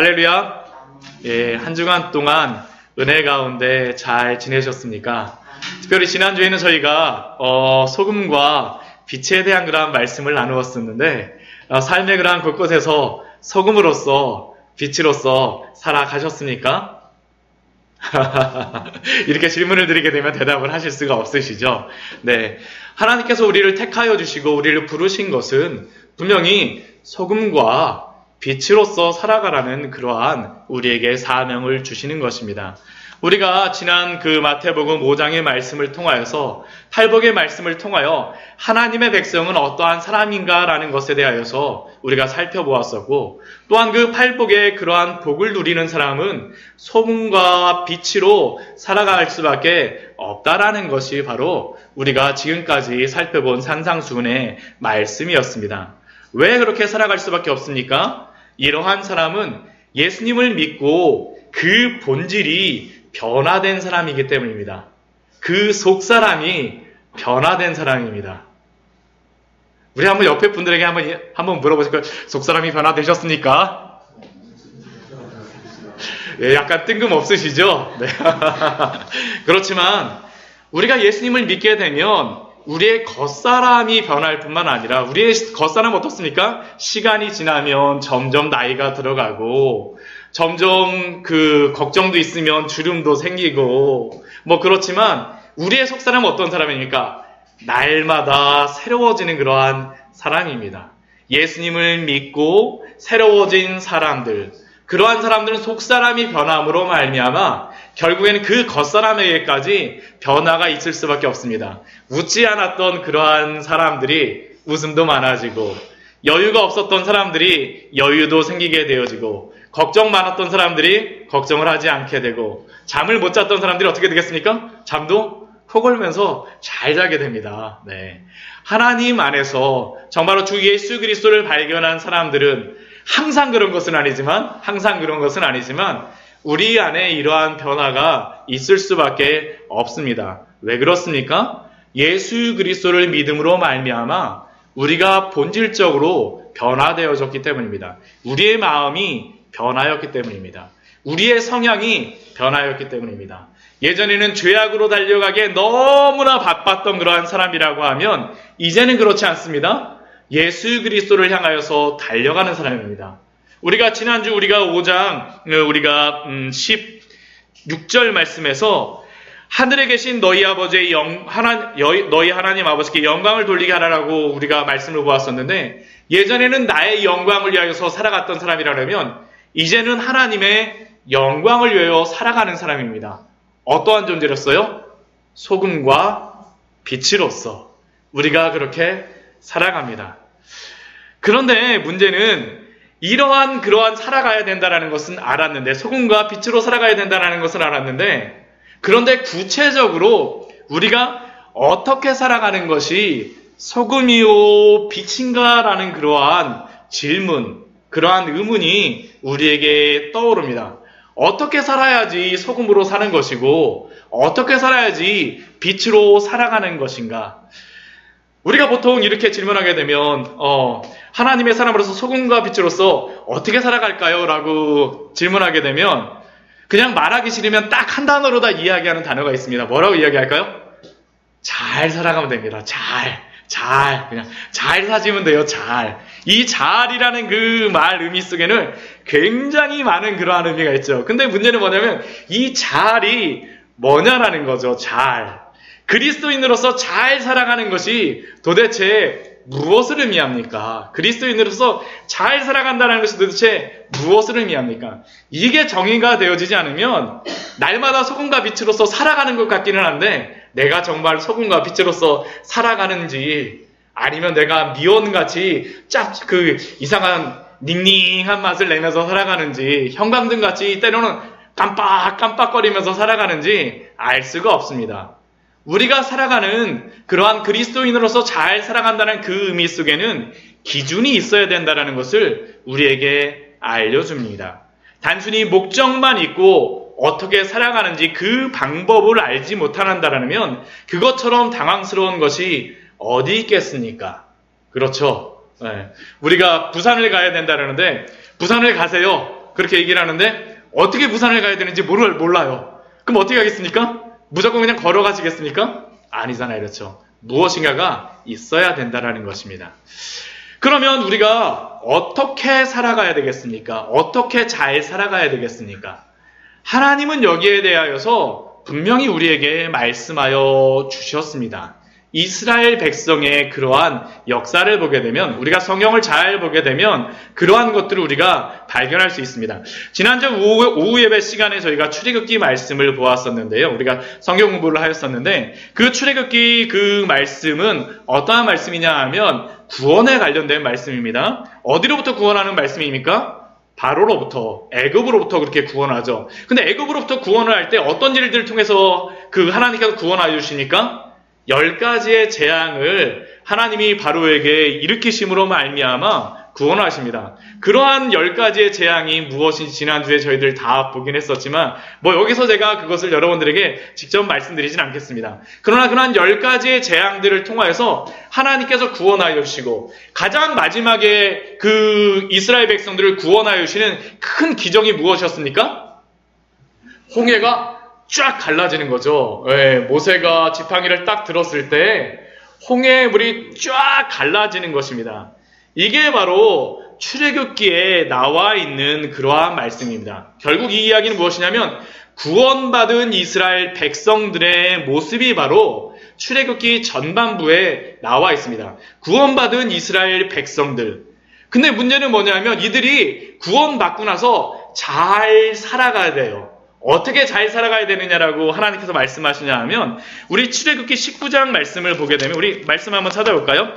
할렐루야. 예, 한 주간 동안 은혜 가운데 잘 지내셨습니까? 특별히 지난주에는 저희가 소금과 빛에 대한 그러한 말씀을 나누었었는데 삶의 그러한 곳곳에서 소금으로서 빛으로서 살아가셨습니까? 이렇게 질문을 드리게 되면 대답을 하실 수가 없으시죠? 네, 하나님께서 우리를 택하여 주시고 우리를 부르신 것은 분명히 소금과 빛으로서 살아가라는 그러한 우리에게 사명을 주시는 것입니다. 우리가 지난 그 마태복음 5장의 말씀을 통하여서 팔복의 말씀을 통하여 하나님의 백성은 어떠한 사람인가라는 것에 대하여서 우리가 살펴보았었고, 또한 그 팔복의 그러한 복을 누리는 사람은 소금과 빛으로 살아갈 수밖에 없다라는 것이 바로 우리가 지금까지 살펴본 산상수훈의 말씀이었습니다. 왜 그렇게 살아갈 수밖에 없습니까? 이러한 사람은 예수님을 믿고 그 본질이 변화된 사람이기 때문입니다. 그 속사람이 변화된 사람입니다. 우리 한번 옆에 분들에게 한번 물어보실까요? 속사람이 변화되셨습니까? 예, 약간 뜬금없으시죠? 네. 그렇지만 우리가 예수님을 믿게 되면 우리의 겉사람이 변할 뿐만 아니라 우리의 겉사람은 어떻습니까? 시간이 지나면 점점 나이가 들어가고 점점 그 걱정도 있으면 주름도 생기고 그렇지만 우리의 속사람은 어떤 사람입니까? 날마다 새로워지는 그러한 사람입니다. 예수님을 믿고 새로워진 사람들, 그러한 사람들은 속사람이 변함으로 말미암아 결국에는 그 겉사람에게까지 변화가 있을 수밖에 없습니다. 웃지 않았던 그러한 사람들이 웃음도 많아지고, 여유가 없었던 사람들이 여유도 생기게 되어지고, 걱정 많았던 사람들이 걱정을 하지 않게 되고, 잠을 못 잤던 사람들이 어떻게 되겠습니까? 잠도 코골면서 잘 자게 됩니다. 네. 하나님 안에서 정말로 주 예수 그리스도를 발견한 사람들은 항상 그런 것은 아니지만 우리 안에 이러한 변화가 있을 수밖에 없습니다. 왜 그렇습니까? 예수 그리스도를 믿음으로 말미암아 우리가 본질적으로 변화되어졌기 때문입니다. 우리의 마음이 변하였기 때문입니다. 우리의 성향이 변하였기 때문입니다. 예전에는 죄악으로 달려가기에 너무나 바빴던 그러한 사람이라고 하면 이제는 그렇지 않습니다. 예수 그리스도를 향하여서 달려가는 사람입니다. 우리가 지난주 우리가 5장 16절 말씀에서 하늘에 계신 너희 아버지의 너희 하나님 아버지께 영광을 돌리게 하라고 우리가 말씀을 보았었는데, 예전에는 나의 영광을 위하여서 살아갔던 사람이라면 이제는 하나님의 영광을 위하여 살아가는 사람입니다. 어떠한 존재로서요? 소금과 빛으로서 우리가 그렇게 살아갑니다. 그런데 문제는 그러한 살아가야 된다는 것은 알았는데, 소금과 빛으로 살아가야 된다는 것은 알았는데, 그런데 구체적으로 우리가 어떻게 살아가는 것이 소금이요 빛인가라는 그러한 질문, 그러한 의문이 우리에게 떠오릅니다. 어떻게 살아야지 소금으로 사는 것이고 어떻게 살아야지 빛으로 살아가는 것인가? 우리가 보통 이렇게 질문하게 되면 하나님의 사람으로서 소금과 빛으로서 어떻게 살아갈까요? 라고 질문하게 되면 그냥 말하기 싫으면 딱 한 단어로 다 이야기하는 단어가 있습니다. 뭐라고 이야기할까요? 잘 살아가면 됩니다. 그냥 잘 사시면 돼요. 이 잘이라는 그 말 의미 속에는 굉장히 많은 그러한 의미가 있죠. 근데 문제는 뭐냐면 이 잘이 뭐냐라는 거죠. 그리스도인으로서 잘 살아가는 것이 도대체 무엇을 의미합니까? 그리스도인으로서 잘 살아간다는 것이 도대체 무엇을 의미합니까? 이게 정의가 되어지지 않으면 날마다 소금과 빛으로서 살아가는 것 같기는 한데, 내가 정말 소금과 빛으로서 살아가는지 아니면 내가 미원같이 이상한 닝닝한 맛을 내면서 살아가는지, 형광등같이 때로는 깜빡깜빡거리면서 살아가는지 알 수가 없습니다. 우리가 살아가는 그러한 그리스도인으로서 잘 살아간다는 그 의미 속에는 기준이 있어야 된다는 것을 우리에게 알려줍니다. 단순히 목적만 있고 어떻게 살아가는지 그 방법을 알지 못한다면 그것처럼 당황스러운 것이 어디 있겠습니까? 그렇죠. 네. 우리가 부산을 가야 된다는데 부산을 가세요. 그렇게 얘기를 하는데 어떻게 부산을 가야 되는지 몰라요. 그럼 어떻게 하겠습니까? 무조건 그냥 걸어가시겠습니까? 아니잖아요. 그렇죠. 무엇인가가 있어야 된다라는 것입니다. 그러면 우리가 어떻게 살아가야 되겠습니까? 어떻게 잘 살아가야 되겠습니까? 하나님은 여기에 대하여서 분명히 우리에게 말씀하여 주셨습니다. 이스라엘 백성의 그러한 역사를 보게 되면, 우리가 성경을 잘 보게 되면 그러한 것들을 우리가 발견할 수 있습니다. 지난주 오후 예배 시간에 저희가 출애굽기 말씀을 보았었는데요. 우리가 성경 공부를 하였었는데 그 출애굽기 그 말씀은 어떠한 말씀이냐 하면 구원에 관련된 말씀입니다. 어디로부터 구원하는 말씀입니까? 바로로부터, 애굽으로부터 그렇게 구원하죠. 근데 애굽으로부터 구원을 할 때 어떤 일들을 통해서 그 하나님께서 구원하여 주시니까 10가지의 재앙을 하나님이 바로에게 일으키심으로 말미암아 구원하십니다. 그러한 10가지의 재앙이 무엇인지 지난주에 저희들 다 보긴 했었지만 여기서 제가 그것을 여러분들에게 직접 말씀드리진 않겠습니다. 그러나 그러한 10가지의 재앙들을 통하여서 하나님께서 구원하여 주시고 가장 마지막에 그 이스라엘 백성들을 구원하여 주시는 큰 기적이 무엇이었습니까? 홍해가 쫙 갈라지는 거죠. 모세가 지팡이를 딱 들었을 때 홍해의 물이 쫙 갈라지는 것입니다. 이게 바로 출애굽기에 나와 있는 그러한 말씀입니다. 결국 이 이야기는 무엇이냐면 구원받은 이스라엘 백성들의 모습이 바로 출애굽기 전반부에 나와 있습니다. 구원받은 이스라엘 백성들. 근데 문제는 뭐냐면 이들이 구원받고 나서 잘 살아가야 돼요. 어떻게 잘 살아가야 되느냐라고 하나님께서 말씀하시냐 하면 우리 출애굽기 19장 말씀을 보게 되면 우리 말씀 한번 찾아볼까요?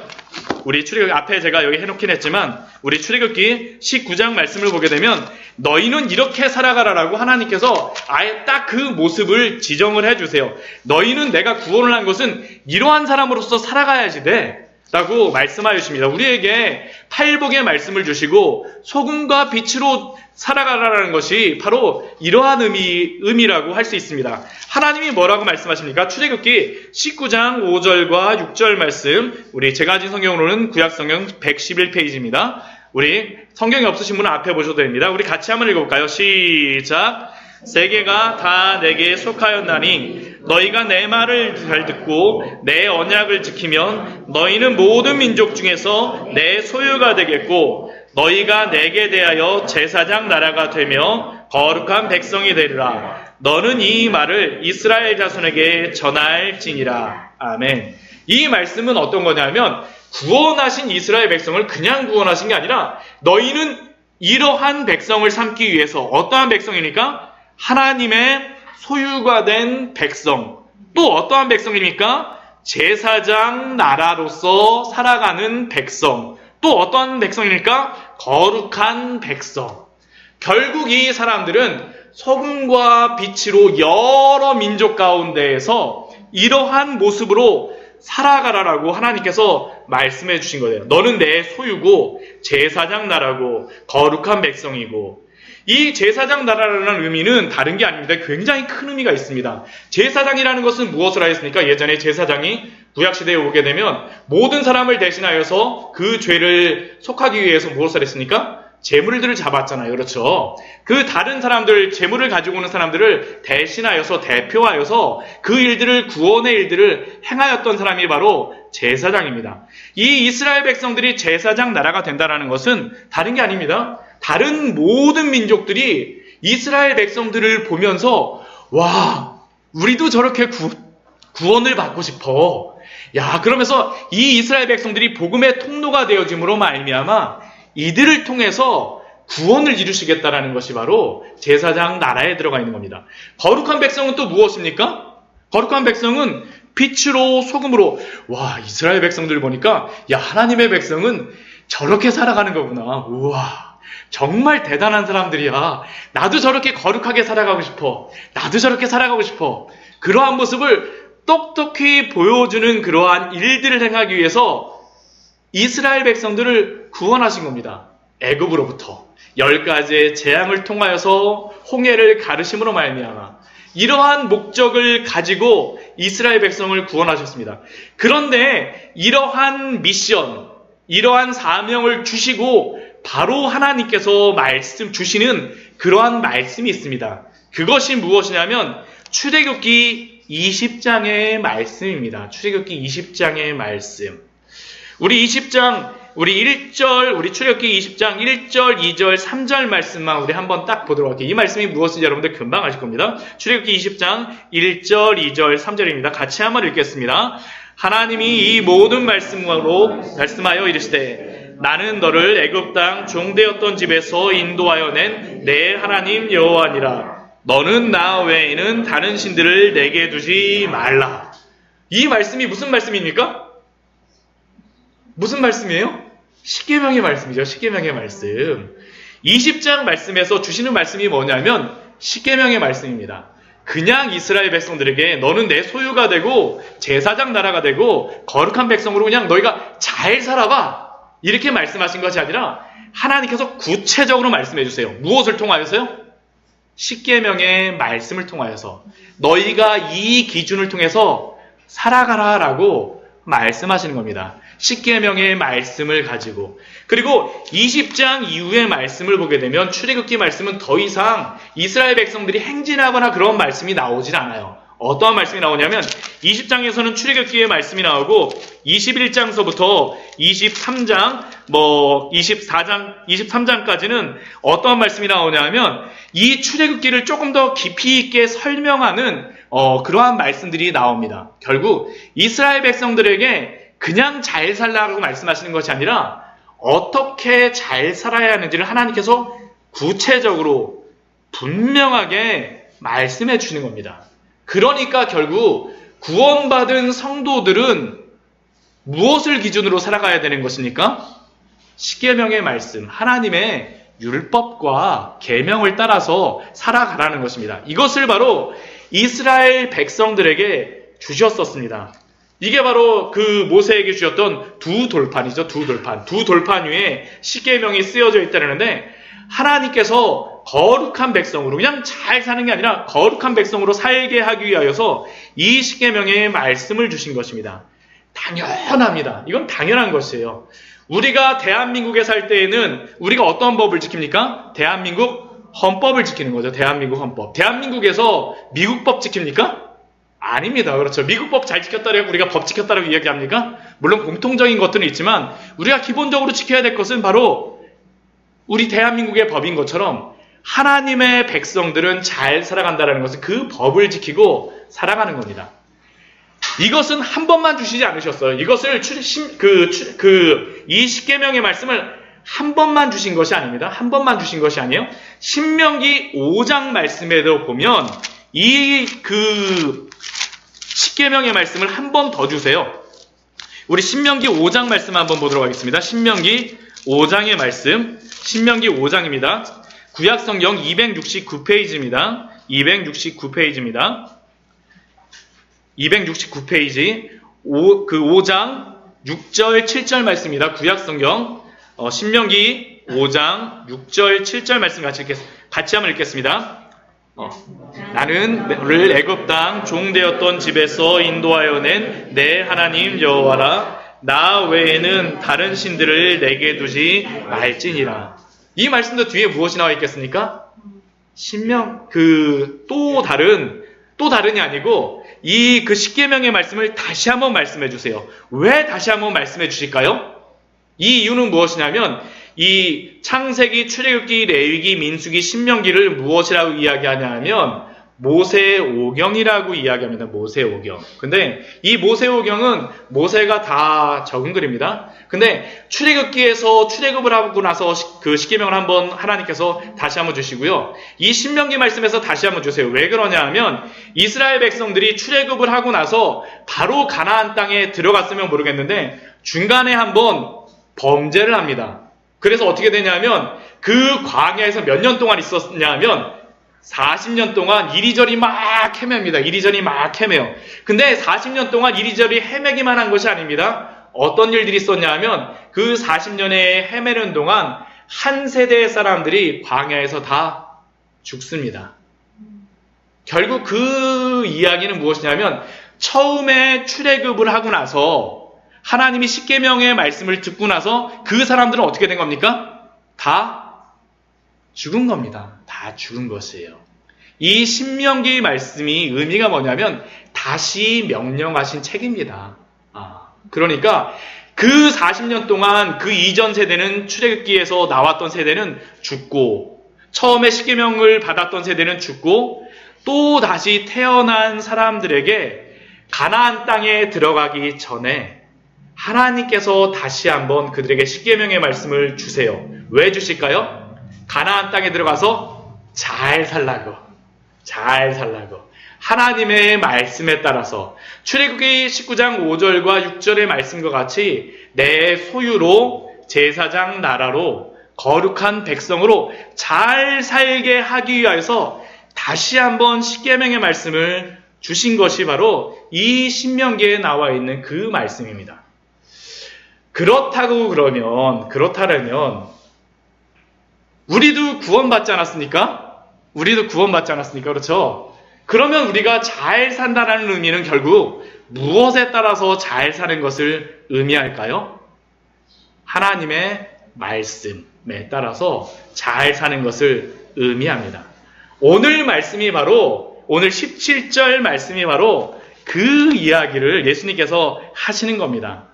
우리 출애굽기 앞에 제가 여기 해놓긴 했지만 우리 출애굽기 19장 말씀을 보게 되면 너희는 이렇게 살아가라라고 하나님께서 아예 딱 그 모습을 지정을 해주세요. 너희는 내가 구원을 한 것은 이러한 사람으로서 살아가야지 돼 라고 말씀하여 주십니다. 우리에게 팔복의 말씀을 주시고 소금과 빛으로 살아가라는 것이 바로 이러한 의미라고 할 수 있습니다. 하나님이 뭐라고 말씀하십니까? 출애굽기 19장 5절과 6절 말씀, 제가 가진 성경으로는 구약성경 111페이지입니다. 우리 성경이 없으신 분은 앞에 보셔도 됩니다. 우리 같이 한번 읽어볼까요? 시작! 세계가 다 내게 속하였나니 너희가 내 말을 잘 듣고 내 언약을 지키면 너희는 모든 민족 중에서 내 소유가 되겠고 너희가 내게 대하여 제사장 나라가 되며 거룩한 백성이 되리라. 너는 이 말을 이스라엘 자손에게 전할지니라. 아멘. 이 말씀은 어떤 거냐면 구원하신 이스라엘 백성을 그냥 구원하신 게 아니라 너희는 이러한 백성을 삼기 위해서 어떠한 백성입니까? 하나님의 소유가 된 백성. 또 어떠한 백성입니까? 제사장 나라로서 살아가는 백성. 또 어떠한 백성입니까? 거룩한 백성. 결국 이 사람들은 소금과 빛으로 여러 민족 가운데에서 이러한 모습으로 살아가라라고 하나님께서 말씀해 주신 거예요. 너는 내 소유고 제사장 나라고 거룩한 백성이고. 이 제사장 나라라는 의미는 다른 게 아닙니다. 굉장히 큰 의미가 있습니다. 제사장이라는 것은 무엇을 하였습니까? 예전에 제사장이 구약시대에 오게 되면 모든 사람을 대신하여서 그 죄를 속하기 위해서 무엇을 했습니까? 제물들을 잡았잖아요. 그렇죠? 그 다른 사람들, 제물을 가지고 오는 사람들을 대신하여서, 대표하여서 그 일들을, 구원의 일들을 행하였던 사람이 바로 제사장입니다. 이 이스라엘 백성들이 제사장 나라가 된다는 것은 다른 게 아닙니다. 다른 모든 민족들이 이스라엘 백성들을 보면서 와, 우리도 저렇게 구원을 받고 싶어. 야, 그러면서 이 이스라엘 백성들이 복음의 통로가 되어짐으로 말미암아 이들을 통해서 구원을 이루시겠다라는 것이 바로 제사장 나라에 들어가 있는 겁니다. 거룩한 백성은 또 무엇입니까? 거룩한 백성은 빛으로 소금으로. 와, 이스라엘 백성들 보니까 야, 하나님의 백성은 저렇게 살아가는 거구나. 우와, 정말 대단한 사람들이야. 나도 저렇게 거룩하게 살아가고 싶어. 나도 저렇게 살아가고 싶어. 그러한 모습을 똑똑히 보여주는 그러한 일들을 행하기 위해서 이스라엘 백성들을 구원하신 겁니다. 애굽으로부터 10가지의 재앙을 통하여서 홍해를 가르심으로 말미암아 이러한 목적을 가지고 이스라엘 백성을 구원하셨습니다. 그런데 이러한 미션, 이러한 사명을 주시고 바로 하나님께서 말씀 주시는 그러한 말씀이 있습니다. 그것이 무엇이냐면 출애굽기 20장의 말씀입니다. 출애굽기 20장의 말씀. 우리 20장, 우리 출애굽기 20장 1절, 2절, 3절 말씀만 우리 한번 딱 보도록 할게요. 이 말씀이 무엇인지 여러분들 금방 아실 겁니다. 출애굽기 20장 1절, 2절, 3절입니다. 같이 한번 읽겠습니다. 하나님이 이 모든 말씀으로 말씀하여 이르시되 나는 너를 애굽 땅 종되었던 집에서 인도하여 낸 내 하나님 여호와니라. 너는 나 외에는 다른 신들을 내게 두지 말라. 이 말씀이 무슨 말씀입니까? 무슨 말씀이에요? 십계명의 말씀이죠. 십계명의 말씀. 20장 말씀에서 주시는 말씀이 뭐냐면 십계명의 말씀입니다. 그냥 이스라엘 백성들에게 너는 내 소유가 되고 제사장 나라가 되고 거룩한 백성으로 그냥 너희가 잘 살아봐, 이렇게 말씀하신 것이 아니라 하나님께서 구체적으로 말씀해 주세요. 무엇을 통하여서요? 십계명의 말씀을 통하여서 너희가 이 기준을 통해서 살아가라라고 말씀하시는 겁니다. 십계명의 말씀을 가지고. 그리고 20장 이후의 말씀을 보게 되면 출애굽기 말씀은 더 이상 이스라엘 백성들이 행진하거나 그런 말씀이 나오질 않아요. 어떠한 말씀이 나오냐면 20장에서는 출애굽기의 말씀이 나오고 21장서부터 23장, 23장까지는 어떠한 말씀이 나오냐면 이 출애굽기를 조금 더 깊이 있게 설명하는 그러한 말씀들이 나옵니다. 결국 이스라엘 백성들에게 그냥 잘 살라고 말씀하시는 것이 아니라 어떻게 잘 살아야 하는지를 하나님께서 구체적으로 분명하게 말씀해 주시는 겁니다. 그러니까 결국 구원받은 성도들은 무엇을 기준으로 살아가야 되는 것입니까? 십계명의 말씀, 하나님의 율법과 계명을 따라서 살아가라는 것입니다. 이것을 바로 이스라엘 백성들에게 주셨었습니다. 이게 바로 그 모세에게 주셨던 두 돌판이죠. 두 돌판 위에 십계명이 쓰여져 있다는데 하나님께서 거룩한 백성으로 그냥 잘 사는 게 아니라 거룩한 백성으로 살게 하기 위하여서 이 십계명의 말씀을 주신 것입니다. 당연합니다. 이건 당연한 것이에요. 우리가 대한민국에 살 때에는 우리가 어떤 법을 지킵니까? 대한민국 헌법을 지키는 거죠. 대한민국 헌법. 대한민국에서 미국 법 지킵니까? 아닙니다. 그렇죠. 미국 법 잘 지켰다고 우리가 법 지켰다고 이야기합니까? 물론 공통적인 것들은 있지만 우리가 기본적으로 지켜야 될 것은 바로 우리 대한민국의 법인 것처럼 하나님의 백성들은 잘 살아간다는 것은 그 법을 지키고 살아가는 겁니다. 이것은 한 번만 주시지 않으셨어요. 이것을 이 십계명의 말씀을 한 번만 주신 것이 아닙니다. 한 번만 주신 것이 아니에요. 신명기 5장 말씀에도 보면 십계명의 말씀을 한 번 더 주세요. 우리 신명기 5장 말씀 한번 보도록 하겠습니다. 신명기 5장의 말씀, 신명기 5장입니다. 구약성경 269페이지입니다. 269페이지입니다. 269페이지, 그 5장 6절, 7절 말씀입니다. 구약성경, 신명기 5장 6절, 7절 말씀 같이 한번 읽겠습니다. 나는 너를 애굽 땅 종되었던 집에서 인도하여 낸 내 하나님 여호와라. 나 외에는 다른 신들을 내게 두지 말지니라. 이 말씀도 뒤에 무엇이 나와 있겠습니까? 또 다른이 아니고 그 십계명의 말씀을 다시 한번 말씀해 주세요. 왜 다시 한번 말씀해 주실까요? 이 이유는 무엇이냐면 이 창세기, 출애굽기, 레위기, 민수기, 신명기를 무엇이라고 이야기하냐 하면 모세오경이라고 이야기합니다. 모세오경. 근데 이 모세오경은 모세가 다 적은 글입니다. 근데 출애굽기에서 출애굽을 하고 나서 그 십계명을 한번 하나님께서 다시 한번 주시고요. 이 신명기 말씀에서 다시 한번 주세요. 왜 그러냐 하면 이스라엘 백성들이 출애굽을 하고 나서 바로 가나안 땅에 들어갔으면 모르겠는데 중간에 한번 범죄를 합니다. 그래서 어떻게 되냐면 그 광야에서 몇 년 동안 있었냐면 40년 동안 이리저리 막 헤맵니다. 이리저리 막 헤매요. 근데 40년 동안 이리저리 헤매기만 한 것이 아닙니다. 어떤 일들이 있었냐 하면 그 40년에 헤매는 동안 한 세대의 사람들이 광야에서 다 죽습니다. 결국 그 이야기는 무엇이냐면 처음에 출애굽을 하고 나서 하나님이 십계명의 말씀을 듣고 나서 그 사람들은 어떻게 된 겁니까? 다 죽은 겁니다. 다 죽은 것이에요. 이 신명기 말씀이 의미가 뭐냐면 다시 명령하신 책입니다. 그러니까 그 40년 동안 그 이전 세대는 출애굽기에서 나왔던 세대는 죽고, 처음에 십계명을 받았던 세대는 죽고, 또 다시 태어난 사람들에게 가나안 땅에 들어가기 전에 하나님께서 다시 한번 그들에게 십계명의 말씀을 주세요. 왜 주실까요? 가나안 땅에 들어가서 잘 살라고. 하나님의 말씀에 따라서 출애굽기 19장 5절과 6절의 말씀과 같이 내 소유로 제사장 나라로 거룩한 백성으로 잘 살게 하기 위하여서 다시 한번 십계명의 말씀을 주신 것이 바로 이 신명기에 나와 있는 그 말씀입니다. 그렇다면 우리도 구원받지 않았습니까? 그렇죠? 그러면 우리가 잘 산다는 의미는 결국 무엇에 따라서 잘 사는 것을 의미할까요? 하나님의 말씀에 따라서 잘 사는 것을 의미합니다. 오늘 17절 말씀이 바로 그 이야기를 예수님께서 하시는 겁니다.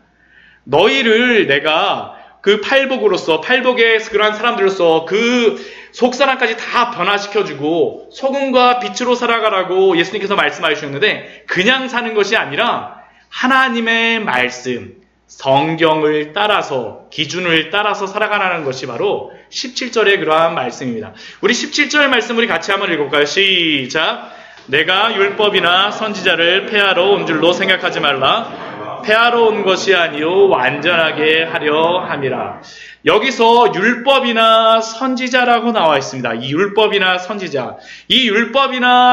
너희를 내가 그 팔복의 그러한 사람들로서 그 속사람까지 다 변화시켜주고 소금과 빛으로 살아가라고 예수님께서 말씀하셨는데, 그냥 사는 것이 아니라 하나님의 말씀, 성경을 따라서, 기준을 따라서 살아가라는 것이 바로 17절의 그러한 말씀입니다. 우리 17절 말씀 우리 같이 한번 읽어볼까요? 시작! 내가 율법이나 선지자를 폐하러 온 줄로 생각하지 말라. 폐하러 온 것이 아니요 완전하게 하려 함이라. 여기서 율법이나 선지자라고 나와 있습니다. 이 율법이나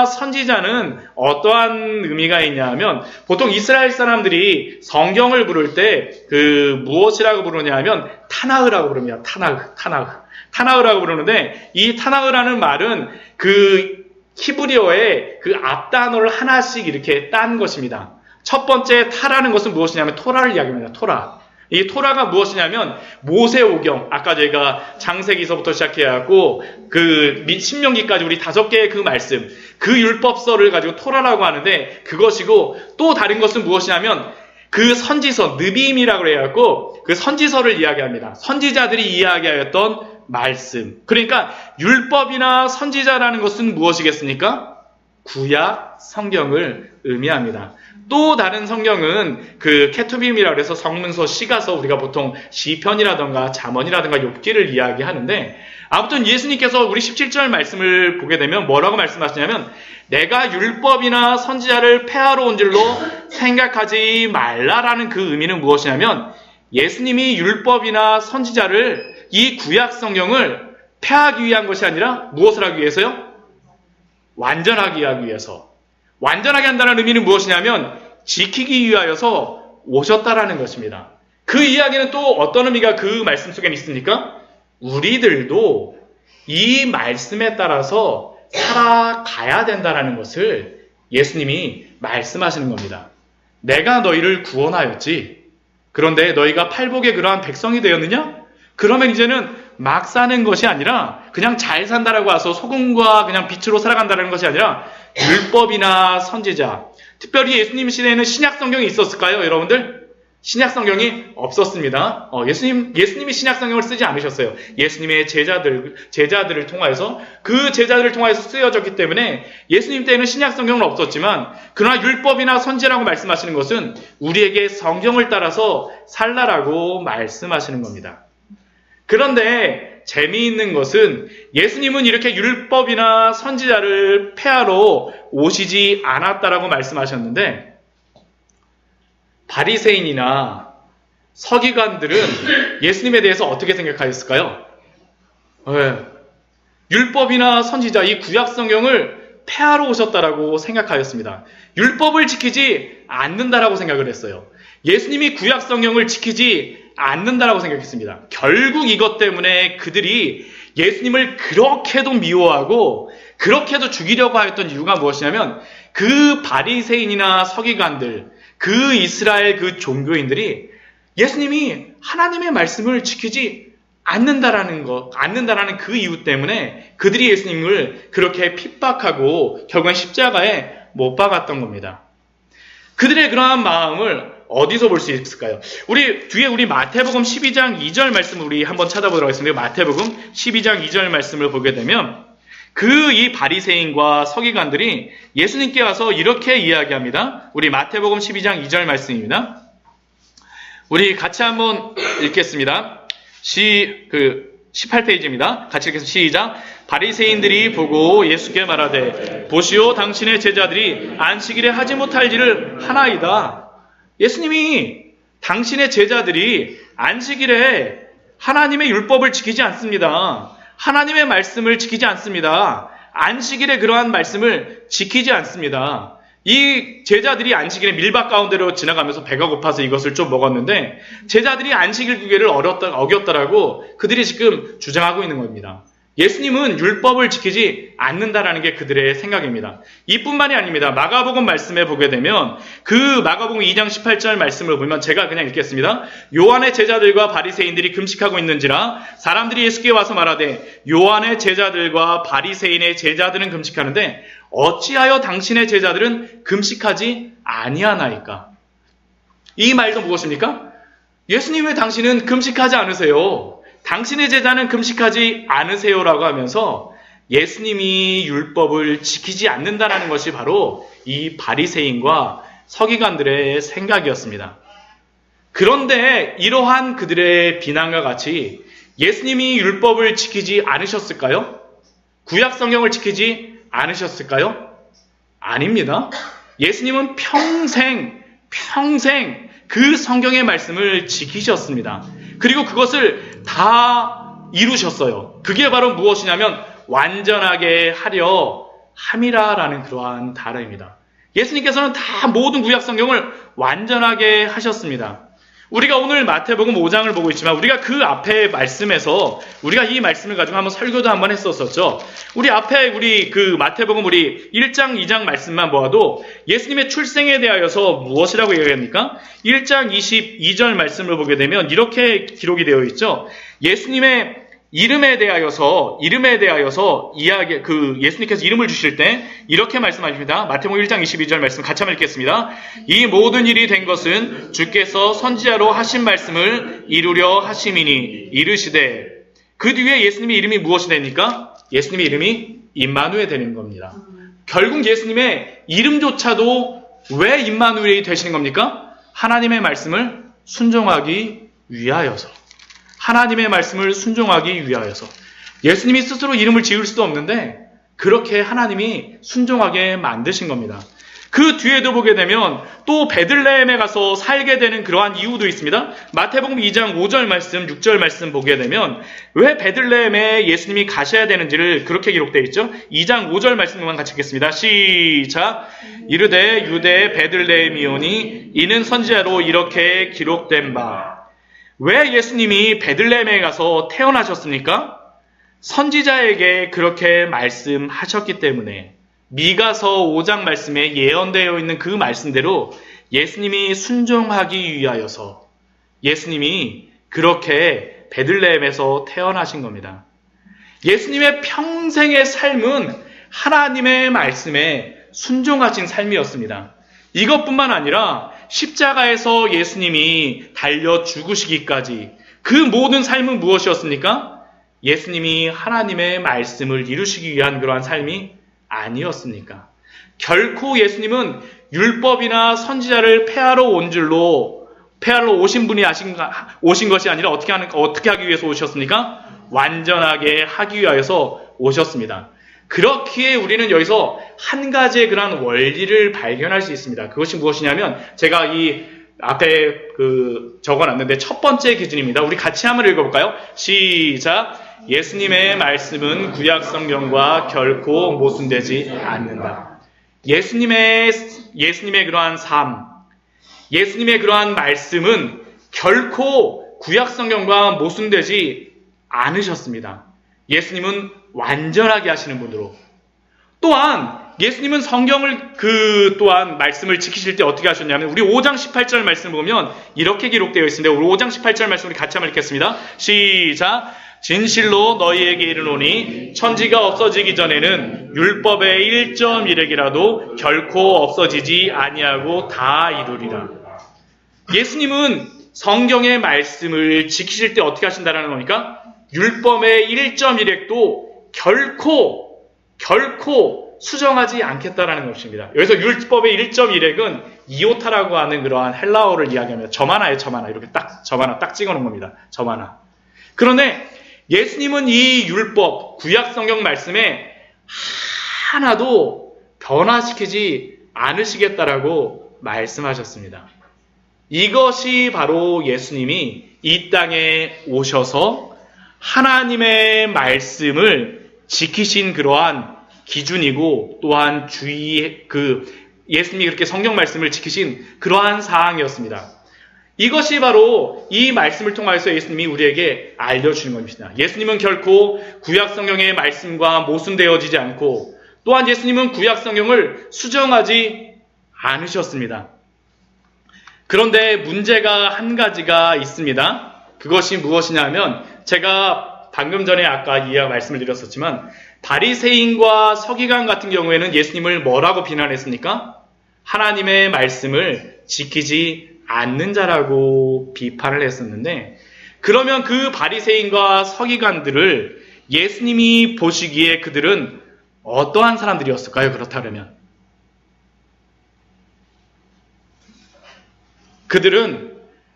선지자는 어떠한 의미가 있냐면, 보통 이스라엘 사람들이 성경을 부를 때 무엇이라고 부르냐면 타나흐라고 부릅니다. 타나흐라고 부르는데, 이 타나흐라는 말은 그 히브리어의 그 앞단어를 하나씩 이렇게 딴 것입니다. 첫 번째 타라는 것은 무엇이냐면 토라를 이야기합니다. 이 토라가 무엇이냐면 모세오경, 아까 저희가 창세기서부터 시작해갖고 그 신명기까지 우리 5개의 그 말씀, 그 율법서를 가지고 토라라고 하는데 그것이고, 또 다른 것은 무엇이냐면 그 선지서, 느비임이라고 해갖고 그 선지서를 이야기합니다. 선지자들이 이야기하였던 말씀. 그러니까 율법이나 선지자라는 것은 무엇이겠습니까? 구약 성경을 의미합니다. 또 다른 성경은 그 케투빔이라고 해서 성문서 시가서, 우리가 보통 시편이라든가 잠언이라든가 욥기를 이야기하는데, 아무튼 예수님께서 우리 17절 말씀을 보게 되면 뭐라고 말씀하시냐면, 내가 율법이나 선지자를 폐하러 온 줄로 생각하지 말라라는 그 의미는 무엇이냐면, 예수님이 율법이나 선지자를, 이 구약 성경을 폐하기 위한 것이 아니라 무엇을 하기 위해서요? 완전하게 하기 위해서. 완전하게 한다는 의미는 무엇이냐면 지키기 위하여서 오셨다라는 것입니다. 그 이야기는 또 어떤 의미가 그 말씀 속에 있습니까? 우리들도 이 말씀에 따라서 살아가야 된다라는 것을 예수님이 말씀하시는 겁니다. 내가 너희를 구원하였지. 그런데 너희가 팔복의 그러한 백성이 되었느냐? 그러면 이제는 막 사는 것이 아니라 그냥 잘 산다라고 해서 소금과 그냥 빛으로 살아간다는 것이 아니라 율법이나 선지자, 특별히 예수님 시대에는 신약 성경이 있었을까요, 여러분들? 신약 성경이 없었습니다. 예수님이 신약 성경을 쓰지 않으셨어요. 예수님의 제자들을 통하여서, 그 제자들을 통하여서 쓰여졌기 때문에 예수님 때에는 신약 성경은 없었지만, 그러나 율법이나 선지라고 말씀하시는 것은 우리에게 성경을 따라서 살라라고 말씀하시는 겁니다. 그런데 재미있는 것은 예수님은 이렇게 율법이나 선지자를 폐하러 오시지 않았다라고 말씀하셨는데, 바리새인이나 서기관들은 예수님에 대해서 어떻게 생각하였을까요? 율법이나 선지자, 이 구약 성경을 폐하러 오셨다라고 생각하였습니다. 율법을 지키지 않는다라고 생각을 했어요. 예수님이 구약 성경을 지키지 않는다라고 생각했습니다. 결국 이것 때문에 그들이 예수님을 그렇게도 미워하고 그렇게도 죽이려고 하였던 이유가 무엇이냐면, 그 바리새인이나 서기관들, 그 이스라엘 그 종교인들이 예수님이 하나님의 말씀을 지키지 않는다라는 그 이유 때문에 그들이 예수님을 그렇게 핍박하고 결국엔 십자가에 못 박았던 겁니다. 그들의 그러한 마음을 어디서 볼 수 있을까요? 우리 마태복음 12장 2절 말씀을 우리 한번 찾아보도록 하겠습니다. 마태복음 12장 2절 말씀을 보게 되면 이 바리새인과 서기관들이 예수님께 와서 이렇게 이야기합니다. 우리 마태복음 12장 2절 말씀입니다. 우리 같이 한번 읽겠습니다. 18페이지입니다. 같이 읽겠습니다. 시작. 바리새인들이 보고 예수께 말하되 보시오 당신의 제자들이 안식일에 하지 못할 일을 하나이다. 예수님이 당신의 제자들이 안식일에 하나님의 율법을 지키지 않습니다. 하나님의 말씀을 지키지 않습니다. 안식일에 그러한 말씀을 지키지 않습니다. 이 제자들이 안식일에 밀밭 가운데로 지나가면서 배가 고파서 이것을 좀 먹었는데 제자들이 안식일 규례를 어겼다라고 그들이 지금 주장하고 있는 겁니다. 예수님은 율법을 지키지 않는다라는 게 그들의 생각입니다. 이뿐만이 아닙니다. 마가복음 말씀에 보게 되면 그 마가복음 2장 18절 말씀을 보면 제가 그냥 읽겠습니다. 요한의 제자들과 바리새인들이 금식하고 있는지라 사람들이 예수께 와서 말하되 요한의 제자들과 바리새인의 제자들은 금식하는데 어찌하여 당신의 제자들은 금식하지 아니하나이까? 이 말도 무엇입니까? 예수님 왜 당신은 금식하지 않으세요? 당신의 제자는 금식하지 않으세요라고 하면서 예수님이 율법을 지키지 않는다는 것이 바로 이 바리새인과 서기관들의 생각이었습니다. 그런데 이러한 그들의 비난과 같이 예수님이 율법을 지키지 않으셨을까요? 구약 성경을 지키지 않으셨을까요? 아닙니다. 예수님은 평생 그 성경의 말씀을 지키셨습니다. 그리고 그것을 다 이루셨어요. 그게 바로 무엇이냐면 완전하게 하려 함이라라는 그러한 단어입니다. 예수님께서는 다 모든 구약 성경을 완전하게 하셨습니다. 우리가 오늘 마태복음 5장을 보고 있지만 우리가 그 앞에 말씀에서 우리가 이 말씀을 가지고 한번 설교도 한번 했었었죠. 우리 앞에 그 마태복음 1장 2장 말씀만 보아도 예수님의 출생에 대하여서 무엇이라고 얘기합니까? 1장 22절 말씀을 보게 되면 이렇게 기록이 되어 있죠. 예수님의 이름에 대하여서 예수님께서 이름을 주실 때 이렇게 말씀하십니다. 마태복음 1장 22절 말씀 같이 한번 읽겠습니다. 이 모든 일이 된 것은 주께서 선지자로 하신 말씀을 이루려 하심이니 이르시되 그 뒤에 예수님의 이름이 무엇이 됩니까? 예수님의 이름이 임마누엘 되는 겁니다. 결국 예수님의 이름조차도 왜 임마누엘이 되시는 겁니까? 하나님의 말씀을 순종하기 위하여서. 하나님의 말씀을 순종하기 위하여서. 예수님이 스스로 이름을 지을 수도 없는데 그렇게 하나님이 순종하게 만드신 겁니다. 그 뒤에도 보게 되면 또 베들레헴에 가서 살게 되는 그러한 이유도 있습니다. 마태복음 2장 5절 말씀, 6절 말씀 보게 되면 왜 베들레헴에 예수님이 가셔야 되는지를 그렇게 기록되어 있죠. 2장 5절 말씀만 같이 읽겠습니다. 시작. 이르되 유대 베들레헴이오니 이는 선지자로 이렇게 기록된 바. 왜 예수님이 베들레헴에 가서 태어나셨습니까? 선지자에게 그렇게 말씀하셨기 때문에 미가서 5장 말씀에 예언되어 있는 그 말씀대로 예수님이 순종하기 위하여서 예수님이 그렇게 베들레헴에서 태어나신 겁니다. 예수님의 평생의 삶은 하나님의 말씀에 순종하신 삶이었습니다. 이것뿐만 아니라 십자가에서 예수님이 달려 죽으시기까지 그 모든 삶은 무엇이었습니까? 예수님이 하나님의 말씀을 이루시기 위한 그러한 삶이 아니었습니까? 결코 예수님은 율법이나 선지자를 폐하러 오신 분이 오신 것이 아니라 어떻게 하기 위해서 오셨습니까? 완전하게 하기 위하여서 오셨습니다. 그렇기에 우리는 여기서 한 가지의 그러한 원리를 발견할 수 있습니다. 그것이 무엇이냐면 제가 이 앞에 적어놨는데 첫 번째 기준입니다. 우리 같이 한번 읽어볼까요? 시작. 예수님의 말씀은 구약 성경과 결코 모순되지 않는다. 예수님의 그러한 삶, 예수님의 그러한 말씀은 결코 구약 성경과 모순되지 않으셨습니다. 예수님은 완전하게 하시는 분으로 또한 예수님은 성경을 또한 말씀을 지키실 때 어떻게 하셨냐면 우리 5장 18절 말씀을 보면 이렇게 기록되어 있습니다. 우리 5장 18절 말씀 우리 같이 한번 읽겠습니다. 시작. 진실로 너희에게 이르노니 천지가 없어지기 전에는 율법의 1.1획이라도 결코 없어지지 아니하고 다 이루리라. 예수님은 성경의 말씀을 지키실 때 어떻게 하신다는 겁니까? 율법의 1.1획도 결코 수정하지 않겠다라는 것입니다. 여기서 율법의 1.1획은 이오타라고 하는 그러한 헬라어를 이야기하면 점 하나에 점 하나 이렇게 점 하나 딱 찍어 놓은 겁니다. 점 하나. 그런데 예수님은 이 율법, 구약 성경 말씀에 하나도 변화시키지 않으시겠다라고 말씀하셨습니다. 이것이 바로 예수님이 이 땅에 오셔서 하나님의 말씀을 지키신 그러한 기준이고 또한 예수님이 그렇게 성경 말씀을 지키신 그러한 사항이었습니다. 이것이 바로 이 말씀을 통하여서 예수님이 우리에게 알려주는 것입니다. 예수님은 결코 구약 성경의 말씀과 모순되어지지 않고 또한 예수님은 구약 성경을 수정하지 않으셨습니다. 그런데 문제가 한 가지가 있습니다. 그것이 무엇이냐면 제가 방금 전에 아까 말씀을 드렸었지만 바리새인과 서기관 같은 경우에는 예수님을 뭐라고 비난했습니까? 하나님의 말씀을 지키지 않는 자라고 비판을 했었는데 그러면 그 바리새인과 서기관들을 예수님이 보시기에 그들은 어떠한 사람들이었을까요? 그렇다면 그들은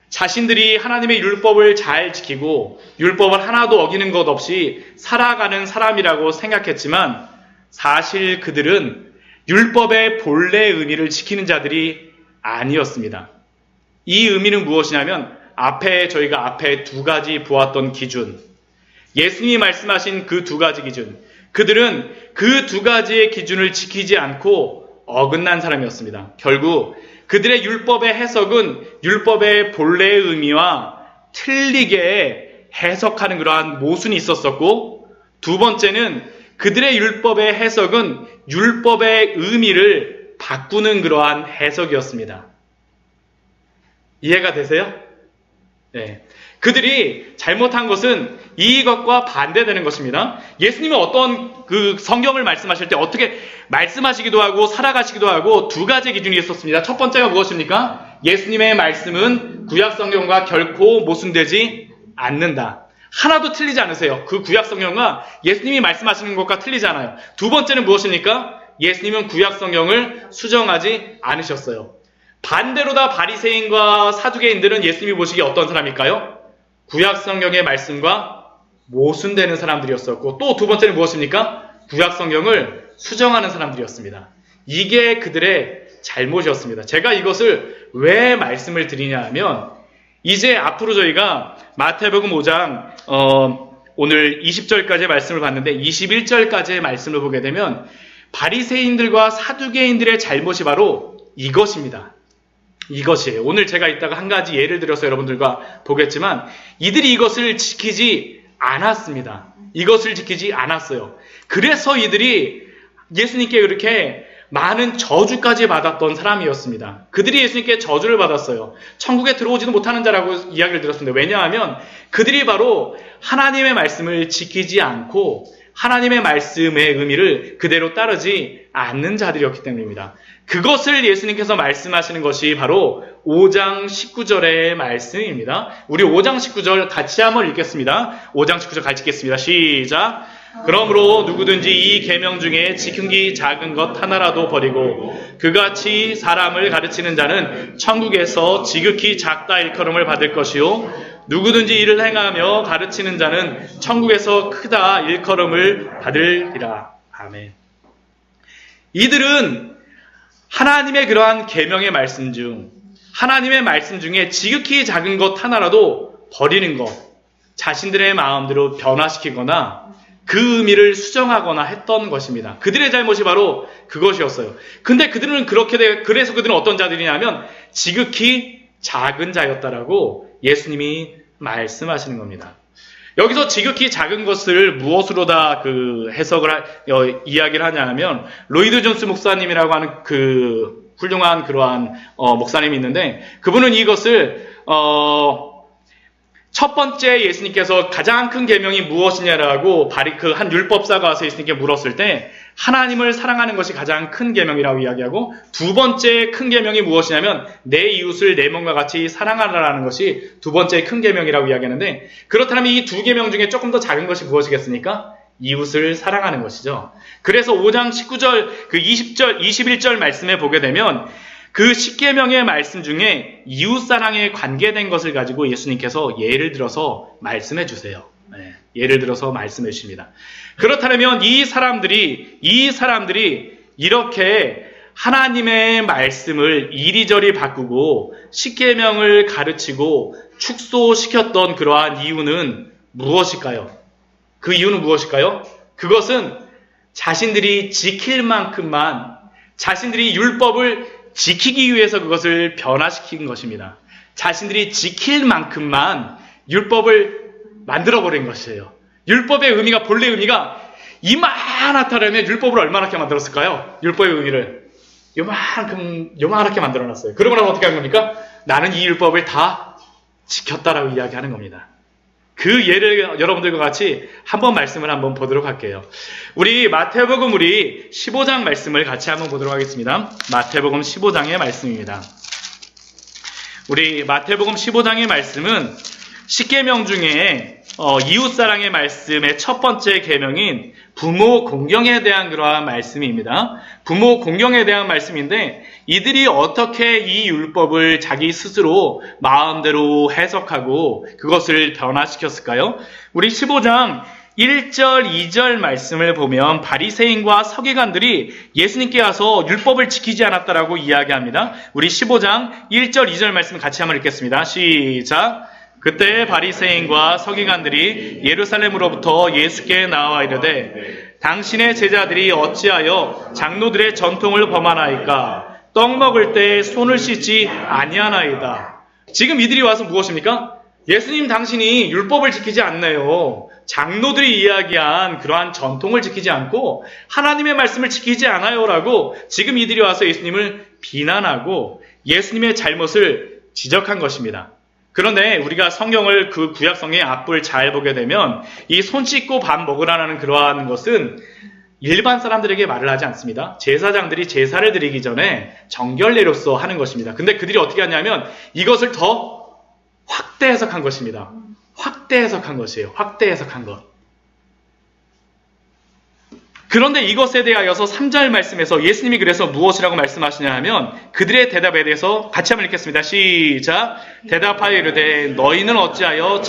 자신들이 하나님의 율법을 잘 지키고 율법을 하나도 어기는 것 없이 살아가는 사람이라고 생각했지만 사실 그들은 율법의 본래 의미를 지키는 자들이 아니었습니다. 이 의미는 무엇이냐면 저희가 앞에 두 가지 보았던 기준, 예수님이 말씀하신 그 두 가지 기준, 그들은 그 두 가지의 기준을 지키지 않고 어긋난 사람이었습니다. 결국 그들의 율법의 해석은 율법의 본래의 의미와 틀리게 해석하는 그러한 모순이 있었었고, 두 번째는 그들의 율법의 해석은 율법의 의미를 바꾸는 그러한 해석이었습니다. 이해가 되세요? 네. 그들이 잘못한 것은 이것과 반대되는 것입니다. 예수님은 어떤 성경을 말씀하실 때 어떻게 말씀하시기도 하고 살아가시기도 하고 두 가지 기준이 있었습니다. 첫 번째가 무엇입니까? 예수님의 말씀은 구약 성경과 결코 모순되지 않는다. 하나도 틀리지 않으세요. 그 구약 성경과 예수님이 말씀하시는 것과 틀리지 않아요. 두 번째는 무엇입니까? 예수님은 구약 성경을 수정하지 않으셨어요. 반대로 다 바리새인과 사두개인들은 예수님이 보시기에 어떤 사람일까요? 구약 성경의 말씀과 모순되는 사람들이었었고, 또 두 번째는 무엇입니까? 구약 성경을 수정하는 사람들이었습니다. 이게 그들의 잘못이었습니다. 제가 이것을 왜 말씀을 드리냐 하면, 이제 앞으로 저희가 마태복음 5장 오늘 20절까지의 말씀을 봤는데 21절까지의 말씀을 보게 되면 바리새인들과 사두개인들의 잘못이 바로 이것입니다. 이것이에요. 오늘 제가 이따가 한 가지 예를 들어서 여러분들과 보겠지만 이들이 이것을 지키지 않았습니다. 이것을 지키지 않았어요. 그래서 이들이 예수님께 그렇게 많은 저주까지 받았던 사람이었습니다. 그들이 예수님께 저주를 받았어요. 천국에 들어오지도 못하는 자라고 이야기를 들었습니다. 왜냐하면 그들이 바로 하나님의 말씀을 지키지 않고 하나님의 말씀의 의미를 그대로 따르지 않는 자들이었기 때문입니다. 그것을 예수님께서 말씀하시는 것이 바로 5장 19절의 말씀입니다. 우리 5장 19절 같이 한번 읽겠습니다. 5장 19절 같이 읽겠습니다. 시작! 그러므로 누구든지 이 계명 중에 지키기 작은 것 하나라도 버리고 그같이 사람을 가르치는 자는 천국에서 지극히 작다 일컬음을 받을 것이요 누구든지 이를 행하며 가르치는 자는 천국에서 크다 일컬음을 받으리라. 아멘. 이들은 하나님의 그러한 계명의 말씀 하나님의 말씀 중에 지극히 작은 것 하나라도 버리는 것, 자신들의 마음대로 변화시키거나 그 의미를 수정하거나 했던 것입니다. 그들의 잘못이 바로 그것이었어요. 근데 그들은 그래서 그들은 어떤 자들이냐면 지극히 작은 자였다라고 예수님이 말씀하시는 겁니다. 여기서 지극히 작은 것을 무엇으로 다 이야기를 하냐 하면, 로이드 존스 목사님이라고 하는 훌륭한 그러한, 목사님이 있는데, 그분은 이것을, 첫 번째 예수님께서 가장 큰 계명이 무엇이냐라고 한 율법사가 와서 예수님께 물었을 때 하나님을 사랑하는 것이 가장 큰 계명이라고 이야기하고, 두 번째 큰 계명이 무엇이냐면 내 이웃을 내 몸과 같이 사랑하라라는 것이 두 번째 큰 계명이라고 이야기하는데, 그렇다면 이 두 계명 중에 조금 더 작은 것이 무엇이겠습니까? 이웃을 사랑하는 것이죠. 그래서 5장 19절 21절 말씀에 보게 되면 그 10계명의 말씀 중에 이웃사랑에 관계된 것을 가지고 예수님께서 예를 들어서 말씀해 주세요. 예를 들어서 말씀해 주십니다. 그렇다면 이 사람들이 이렇게 하나님의 말씀을 이리저리 바꾸고 10계명을 가르치고 축소시켰던 그러한 이유는 무엇일까요? 그 이유는 무엇일까요? 그것은 자신들이 지킬 만큼만, 자신들이 율법을 지키기 위해서 그것을 변화시킨 것입니다. 자신들이 지킬 만큼만 율법을 만들어버린 것이에요. 율법의 의미가, 본래 의미가 이만하다라면 율법을 얼마나게 만들었을까요? 율법의 의미를 요만하게 만들어놨어요. 그러고 나면 어떻게 한 겁니까? 나는 이 율법을 다 지켰다라고 이야기하는 겁니다. 그 예를 여러분들과 같이 한번 말씀을 한번 보도록 할게요. 우리 마태복음 15장 말씀을 같이 한번 보도록 하겠습니다. 마태복음 15장의 말씀입니다. 우리 마태복음 15장의 말씀은 10계명 중에 이웃사랑의 말씀의 첫 번째 계명인 부모 공경에 대한 그러한 말씀입니다. 부모 공경에 대한 말씀인데, 이들이 어떻게 이 율법을 자기 스스로 마음대로 해석하고 그것을 변화시켰을까요? 우리 15장 1절, 2절 말씀을 보면 바리새인과 서기관들이 예수님께 와서 율법을 지키지 않았다라고 이야기합니다. 우리 15장 1절, 2절 말씀 같이 한번 읽겠습니다. 시작! 그때 바리새인과 서기관들이 예루살렘으로부터 예수께 나와 이르되, 당신의 제자들이 어찌하여 장로들의 전통을 범하나이까? 떡 먹을 때 손을 씻지 아니하나이다. 지금 이들이 와서 무엇입니까? 예수님, 당신이 율법을 지키지 않나요? 장로들이 이야기한 그러한 전통을 지키지 않고 하나님의 말씀을 지키지 않아요라고 지금 이들이 와서 예수님을 비난하고 예수님의 잘못을 지적한 것입니다. 그런데 우리가 성경을, 그 구약 성경의 앞을 잘 보게 되면 이 손 씻고 밥 먹으라는 그러한 것은 일반 사람들에게 말을 하지 않습니다. 제사장들이 제사를 드리기 전에 정결례로서 하는 것입니다. 근데 그들이 어떻게 하냐면 이것을 더 확대 해석한 것입니다. 확대 해석한 것이에요. 확대 해석한 것. 그런데 이것에 대하여서 3절 말씀에서 예수님이 그래서 무엇이라고 말씀하시냐 하면 그들의 대답에 대해서 같이 한번 읽겠습니다. 시작! 대답하여 이르되 너희는 어찌하여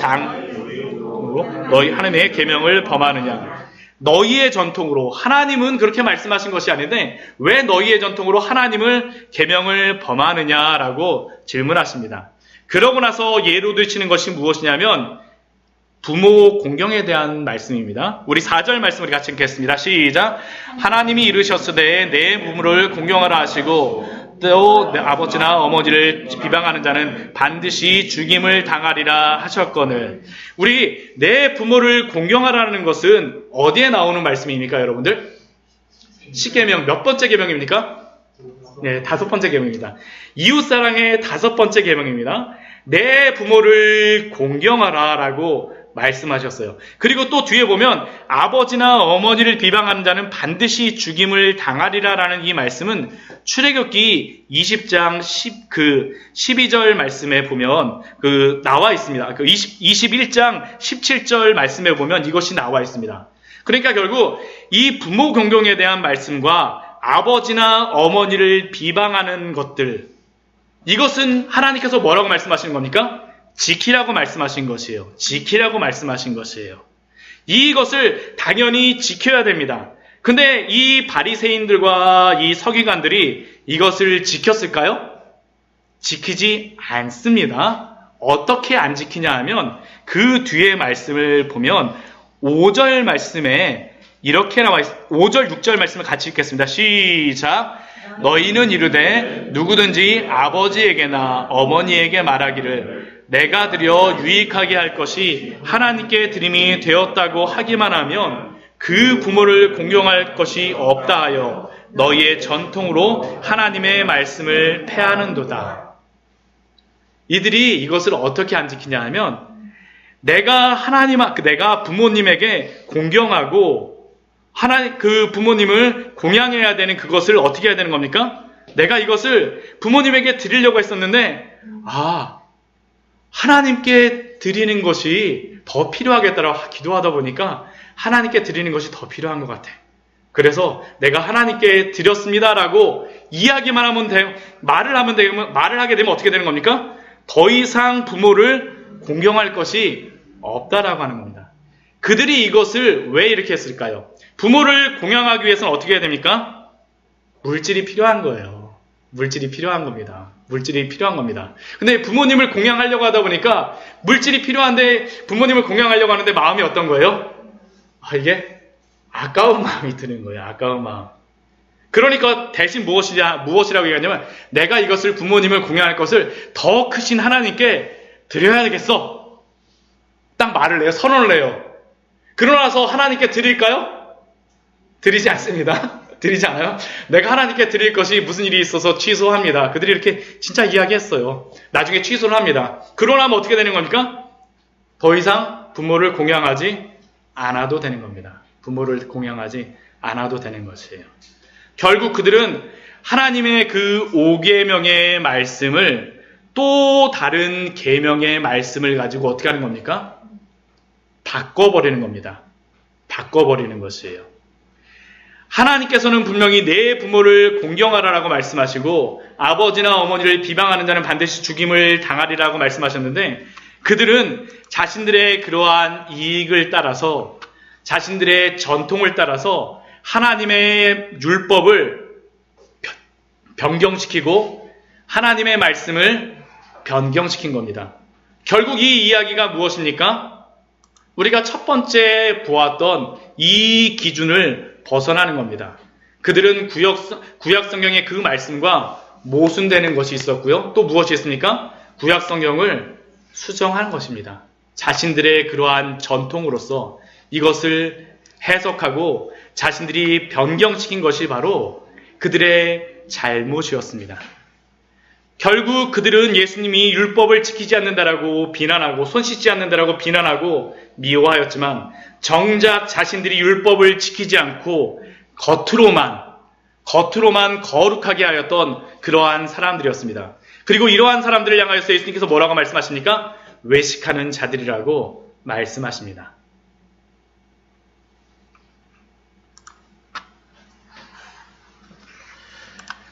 너희 하나님의 계명을 범하느냐. 너희의 전통으로, 하나님은 그렇게 말씀하신 것이 아닌데 왜 너희의 전통으로 하나님을 계명을 범하느냐라고 질문하십니다. 그러고 나서 예로 드시는 것이 무엇이냐면 부모 공경에 대한 말씀입니다. 우리 4절 말씀을 같이 읽겠습니다. 시작! 하나님이 이르셨으되 내 부모를 공경하라 하시고 또 내 아버지나 어머니를 비방하는 자는 반드시 죽임을 당하리라 하셨거늘. 우리 내 부모를 공경하라는 것은 어디에 나오는 말씀입니까, 여러분들? 10계명 몇 번째 계명입니까? 네, 5번째 계명입니다. 이웃사랑의 5번째 계명입니다. 내 부모를 공경하라라고 말씀하셨어요. 그리고 또 뒤에 보면 아버지나 어머니를 비방하는 자는 반드시 죽임을 당하리라라는 이 말씀은 출애굽기 20장 12절 말씀에 보면 나와 있습니다. 21장 17절 말씀에 보면 이것이 나와 있습니다. 그러니까 결국 이 부모 공경에 대한 말씀과 아버지나 어머니를 비방하는 것들, 이것은 하나님께서 뭐라고 말씀하시는 겁니까? 지키라고 말씀하신 것이에요. 지키라고 말씀하신 것이에요. 이것을 당연히 지켜야 됩니다. 근데 이 바리새인들과 이 서기관들이 이것을 지켰을까요? 지키지 않습니다. 어떻게 안 지키냐 하면 그 뒤에 말씀을 보면 5절 말씀에 이렇게 나와 있습니다. 5절, 6절 말씀을 같이 읽겠습니다. 시작! 너희는 이르되 누구든지 아버지에게나 어머니에게 말하기를 내가 드려 유익하게 할 것이 하나님께 드림이 되었다고 하기만 하면 그 부모를 공경할 것이 없다 하여 너희의 전통으로 하나님의 말씀을 폐하는도다. 이들이 이것을 어떻게 안 지키냐 하면 내가 부모님에게 공경하고 그 부모님을 공양해야 되는 그것을 어떻게 해야 되는 겁니까? 내가 이것을 부모님에게 드리려고 했었는데 하나님께 드리는 것이 더 필요하겠다라고 기도하다 보니까 하나님께 드리는 것이 더 필요한 것 같아. 그래서 내가 하나님께 드렸습니다라고 말을 하게 되면 어떻게 되는 겁니까? 더 이상 부모를 공경할 것이 없다라고 하는 겁니다. 그들이 이것을 왜 이렇게 했을까요? 부모를 공양하기 위해서는 어떻게 해야 됩니까? 물질이 필요한 거예요. 물질이 필요한 겁니다. 물질이 필요한 겁니다. 근데 부모님을 공양하려고 하다 보니까 물질이 필요한데 부모님을 공양하려고 하는데 마음이 어떤 거예요? 이게 아까운 마음이 드는 거예요. 아까운 마음. 그러니까 대신 무엇이라고 얘기하냐면 내가 이것을 부모님을 공양할 것을 더 크신 하나님께 드려야 되겠어. 딱 말을 해요. 선언을 해요. 그러나서 하나님께 드릴까요? 드리지 않습니다. 드리지 않아요? 내가 하나님께 드릴 것이 무슨 일이 있어서 취소합니다. 그들이 이렇게 진짜 이야기했어요. 나중에 취소를 합니다. 그러고 나면 어떻게 되는 겁니까? 더 이상 부모를 공양하지 않아도 되는 겁니다. 부모를 공양하지 않아도 되는 것이에요. 결국 그들은 하나님의 그 5계명의 말씀을 또 다른 계명의 말씀을 가지고 어떻게 하는 겁니까? 바꿔버리는 겁니다. 바꿔버리는 것이에요. 하나님께서는 분명히 내 부모를 공경하라라고 말씀하시고 아버지나 어머니를 비방하는 자는 반드시 죽임을 당하리라고 말씀하셨는데 그들은 자신들의 그러한 이익을 따라서 자신들의 전통을 따라서 하나님의 율법을 변경시키고 하나님의 말씀을 변경시킨 겁니다. 결국 이 이야기가 무엇입니까? 우리가 첫 번째 보았던 이 기준을 벗어나는 겁니다. 그들은 구약 성경의 그 말씀과 모순되는 것이 있었고요. 또 무엇이 있습니까? 구약 성경을 수정한 것입니다. 자신들의 그러한 전통으로서 이것을 해석하고 자신들이 변경시킨 것이 바로 그들의 잘못이었습니다. 결국 그들은 예수님이 율법을 지키지 않는다라고 비난하고 손 씻지 않는다라고 비난하고 미워하였지만 정작 자신들이 율법을 지키지 않고 겉으로만 거룩하게 하였던 그러한 사람들이었습니다. 그리고 이러한 사람들을 향하여서 예수님께서 뭐라고 말씀하십니까? 외식하는 자들이라고 말씀하십니다.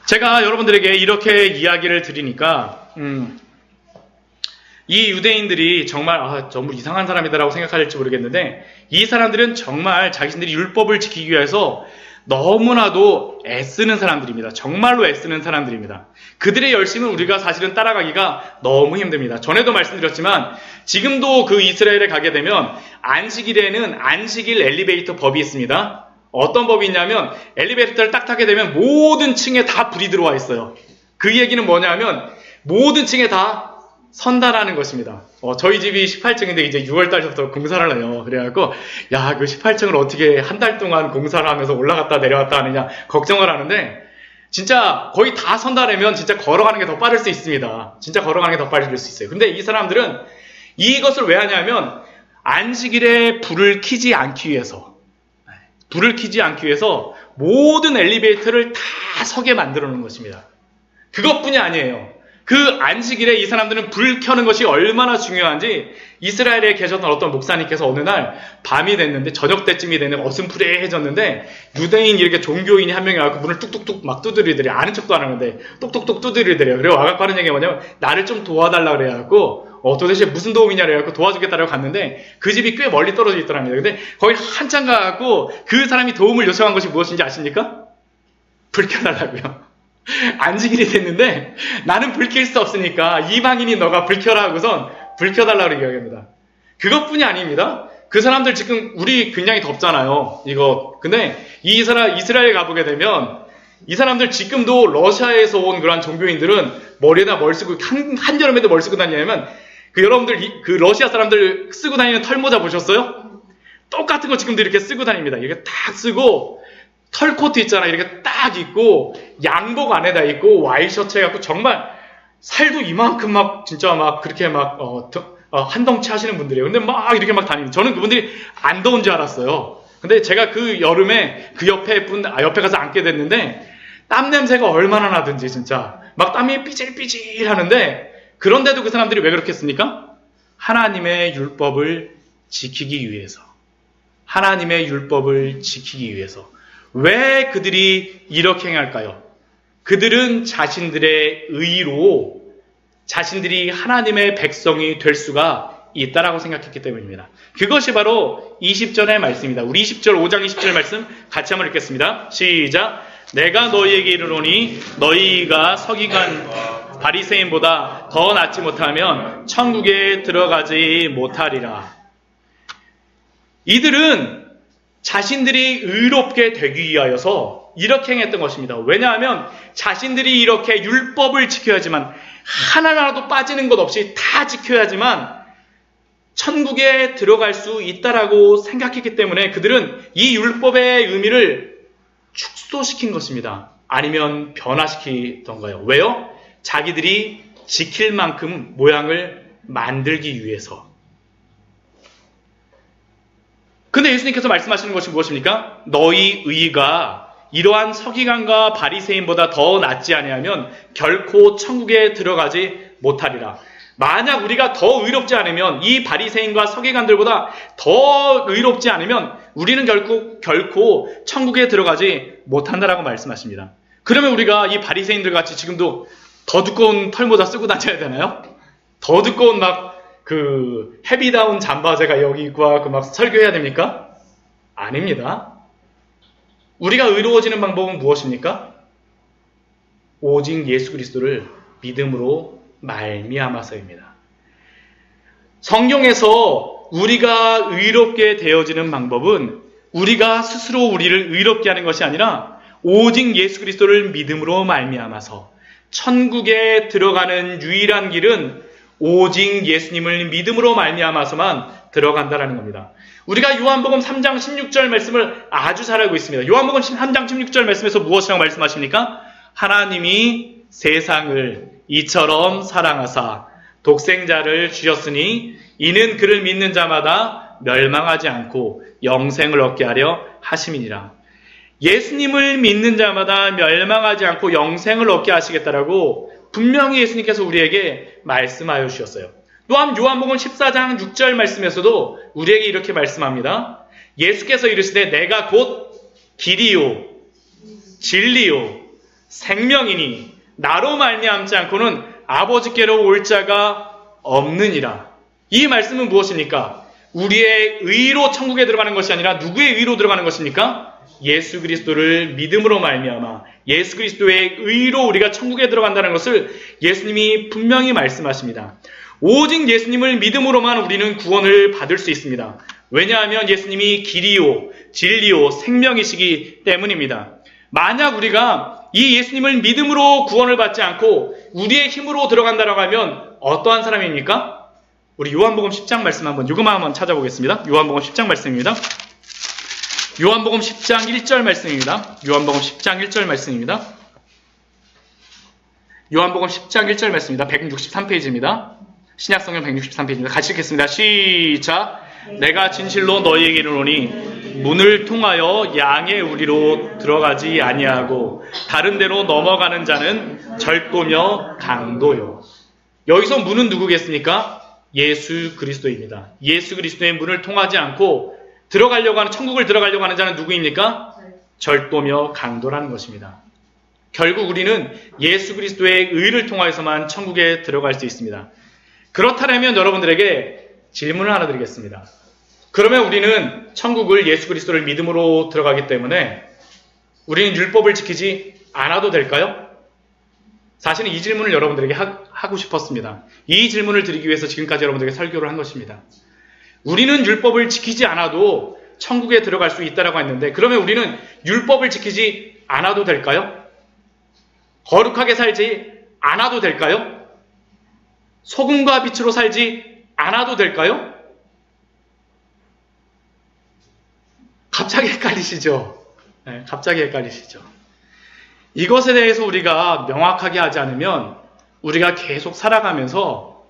제가 여러분들에게 이렇게 이야기를 드리니까 이 유대인들이 정말 전부 이상한 사람이다라고 생각할지 모르겠는데 이 사람들은 정말 자신들이 율법을 지키기 위해서 너무나도 애쓰는 사람들입니다. 정말로 애쓰는 사람들입니다. 그들의 열심은 우리가 사실은 따라가기가 너무 힘듭니다. 전에도 말씀드렸지만 지금도 그 이스라엘에 가게 되면 안식일에는 안식일 엘리베이터 법이 있습니다. 어떤 법이 있냐면 엘리베이터를 딱 타게 되면 모든 층에 다 불이 들어와 있어요. 그 얘기는 뭐냐면 모든 층에 다 선다라는 것입니다. 저희 집이 18층인데 이제 6월달부터 공사를 해요. 그래갖고 그 18층을 어떻게 한 달 동안 공사를 하면서 올라갔다 내려갔다 하느냐 걱정을 하는데 진짜 거의 다 선다라면 진짜 걸어가는 게 더 빠를 수 있습니다. 진짜 걸어가는 게 더 빠를 수 있어요. 근데 이 사람들은 이것을 왜 하냐면 안식일에 불을 켜지 않기 위해서 모든 엘리베이터를 다 서게 만들어 놓은 것입니다. 그것뿐이 아니에요. 그 안식일에 이 사람들은 불 켜는 것이 얼마나 중요한지 이스라엘에 계셨던 어떤 목사님께서 어느 날 밤이 됐는데 저녁 때쯤이 됐는데 어슴푸레해졌는데 유대인 이렇게 종교인이 한 명이 와서 문을 뚝뚝뚝 막 두드리더래요. 아는 척도 안 하는데 뚝뚝뚝 두드리더래요. 그리고 와갖고 하는 얘기가 뭐냐면 나를 좀 도와달라 그래갖고 도대체 무슨 도움이냐 그래갖고 도와주겠다라고 갔는데 그 집이 꽤 멀리 떨어져 있더랍니다. 근데 거기 한참 가갖고 그 사람이 도움을 요청한 것이 무엇인지 아십니까? 불 켜달라고요. 안식일이 됐는데 나는 불 켤 수 없으니까 이방인이 너가 불 켜라 하고선 불 켜달라고 이야기합니다. 그것뿐이 아닙니다. 그 사람들 지금 우리 굉장히 덥잖아요. 근데 이스라엘에 가보게 되면 이 사람들 지금도 러시아에서 온 그런 종교인들은 머리에다 뭘 쓰고 한여름에도 뭘 쓰고 다니냐면 여러분들 그 러시아 사람들 쓰고 다니는 털모자 보셨어요? 똑같은 거 지금도 이렇게 쓰고 다닙니다. 이렇게 딱 쓰고 털코트 있잖아요. 이렇게 딱 입고 양복 안에다 입고 와이셔츠 해갖고 정말 살도 이만큼 막 진짜 막 그렇게 막 한덩치 하시는 분들이에요. 근데 막 이렇게 막 다닙니다. 저는 그분들이 안 더운 줄 알았어요. 근데 제가 그 여름에 그 옆에 가서 앉게 됐는데 땀 냄새가 얼마나 나든지 진짜 막 땀이 삐질삐질 하는데 그런데도 그 사람들이 왜 그렇게 했습니까? 하나님의 율법을 지키기 위해서. 하나님의 율법을 지키기 위해서. 왜 그들이 이렇게 행할까요? 그들은 자신들의 의로 자신들이 하나님의 백성이 될 수가 있다라고 생각했기 때문입니다. 그것이 바로 20절의 말씀입니다. 우리 20절 5장 20절 말씀 같이 한번 읽겠습니다. 시작. 내가 너희에게 이르노니 너희가 서기관 바리새인보다 더 낫지 못하면 천국에 들어가지 못하리라. 이들은 자신들이 의롭게 되기 위하여서 이렇게 행했던 것입니다. 왜냐하면 자신들이 이렇게 율법을 지켜야지만 하나라도 빠지는 것 없이 다 지켜야지만 천국에 들어갈 수 있다라고 생각했기 때문에 그들은 이 율법의 의미를 축소시킨 것입니다. 아니면 변화시키던가요. 왜요? 자기들이 지킬 만큼 모양을 만들기 위해서. 근데 예수님께서 말씀하시는 것이 무엇입니까? 너희 의가 이러한 서기관과 바리새인보다 더 낫지 아니하면 결코 천국에 들어가지 못하리라. 만약 우리가 더 의롭지 않으면 이 바리새인과 서기관들보다 더 의롭지 않으면 우리는 결코 천국에 들어가지 못한다라고 말씀하십니다. 그러면 우리가 이 바리새인들 같이 지금도 더 두꺼운 털모자 쓰고 다녀야 되나요? 더 두꺼운 막 그 헤비다운 잠바제가 여기 있고 막 설교해야 됩니까? 아닙니다. 우리가 의로워지는 방법은 무엇입니까? 오직 예수 그리스도를 믿음으로 말미암아서입니다. 성경에서 우리가 의롭게 되어지는 방법은 우리가 스스로 우리를 의롭게 하는 것이 아니라 오직 예수 그리스도를 믿음으로 말미암아서 천국에 들어가는 유일한 길은 오직 예수님을 믿음으로 말미암아서만 들어간다라는 겁니다. 우리가 요한복음 3장 16절 말씀을 아주 잘 알고 있습니다. 요한복음 3장 16절 말씀에서 무엇이라고 말씀하십니까? 하나님이 세상을 이처럼 사랑하사 독생자를 주셨으니 이는 그를 믿는 자마다 멸망하지 않고 영생을 얻게 하려 하심이니라. 예수님을 믿는 자마다 멸망하지 않고 영생을 얻게 하시겠다라고 분명히 예수님께서 우리에게 말씀하여 주셨어요. 또한 요한복음 14장 6절 말씀에서도 우리에게 이렇게 말씀합니다. 예수께서 이르시되 내가 곧 길이요 진리요 생명이니 나로 말미암지 않고는 아버지께로 올 자가 없느니라. 이 말씀은 무엇입니까? 우리의 의로 천국에 들어가는 것이 아니라 누구의 의로 들어가는 것입니까? 예수 그리스도를 믿음으로 말미암아 예수 그리스도의 의로 우리가 천국에 들어간다는 것을 예수님이 분명히 말씀하십니다. 오직 예수님을 믿음으로만 우리는 구원을 받을 수 있습니다. 왜냐하면 예수님이 길이요 진리요 생명이시기 때문입니다. 만약 우리가 이 예수님을 믿음으로 구원을 받지 않고 우리의 힘으로 들어간다라고 하면 어떠한 사람입니까? 우리 요한복음 10장 말씀 이거만 한번 찾아보겠습니다. 요한복음 10장 말씀입니다. 요한복음 10장 1절 말씀입니다. 요한복음 10장 1절 말씀입니다. 요한복음 10장 1절 말씀입니다. 163페이지입니다. 신약성경 163페이지입니다. 같이 읽겠습니다. 시작. 내가 진실로 너희에게 이르노니 문을 통하여 양의 우리로 들어가지 아니하고 다른 데로 넘어가는 자는 절도며 강도요. 여기서 문은 누구겠습니까? 예수 그리스도입니다. 예수 그리스도의 문을 통하지 않고 천국을 들어가려고 하는 자는 누구입니까? 절도며 강도라는 것입니다. 결국 우리는 예수 그리스도의 의를 통하여서만 천국에 들어갈 수 있습니다. 그렇다면 여러분들에게 질문을 하나 드리겠습니다. 그러면 우리는 천국을 예수 그리스도를 믿음으로 들어가기 때문에 우리는 율법을 지키지 않아도 될까요? 사실은 이 질문을 여러분들에게 하고 싶었습니다. 이 질문을 드리기 위해서 지금까지 여러분들에게 설교를 한 것입니다. 우리는 율법을 지키지 않아도 천국에 들어갈 수 있다라고 했는데 그러면 우리는 율법을 지키지 않아도 될까요? 거룩하게 살지 않아도 될까요? 소금과 빛으로 살지 않아도 될까요? 갑자기 헷갈리시죠? 네, 갑자기 헷갈리시죠? 이것에 대해서 우리가 명확하게 하지 않으면 우리가 계속 살아가면서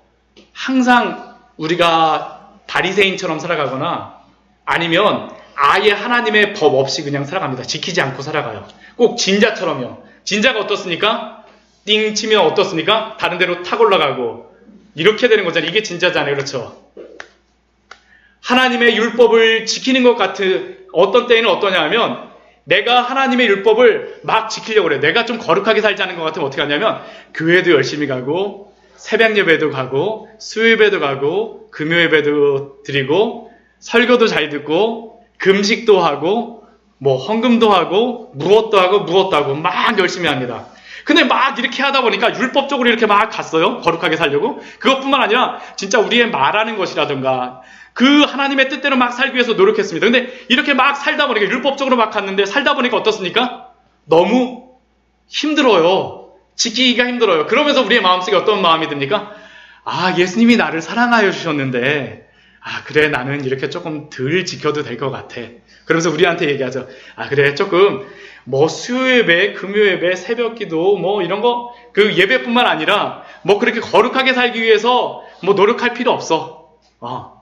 항상 우리가 바리새인처럼 살아가거나 아니면 아예 하나님의 법 없이 그냥 살아갑니다. 지키지 않고 살아가요. 꼭 진자처럼요. 진자가 어떻습니까? 띵 치면 어떻습니까? 다른 데로 탁 올라가고 이렇게 되는 거잖아요. 이게 진자잖아요. 그렇죠? 하나님의 율법을 지키는 것 같은 어떤 때에는 어떠냐 하면 내가 하나님의 율법을 막 지키려고 그래. 내가 좀 거룩하게 살지 않은 것 같으면 어떻게 하냐면 교회도 열심히 가고 새벽 예배도 가고 수요예배도 가고 금요예배도 드리고 설교도 잘 듣고 금식도 하고 뭐 헌금도 하고 무엇도 하고 막 열심히 합니다. 근데 막 이렇게 하다 보니까 율법적으로 이렇게 막 갔어요. 거룩하게 살려고. 그것뿐만 아니라 진짜 우리의 말하는 것이라든가 그 하나님의 뜻대로 막 살기 위해서 노력했습니다. 근데 이렇게 막 살다 보니까 율법적으로 막 갔는데 살다 보니까 어떻습니까? 너무 힘들어요. 지키기가 힘들어요. 그러면서 우리의 마음속에 어떤 마음이 듭니까? 아, 예수님이 나를 사랑하여 주셨는데 아, 그래 나는 이렇게 조금 덜 지켜도 될 것 같아. 그러면서 우리한테 얘기하죠. 아, 그래 조금 뭐 수요예배, 금요예배, 새벽기도 뭐 이런 거 그 예배뿐만 아니라 뭐 그렇게 거룩하게 살기 위해서 뭐 노력할 필요 없어.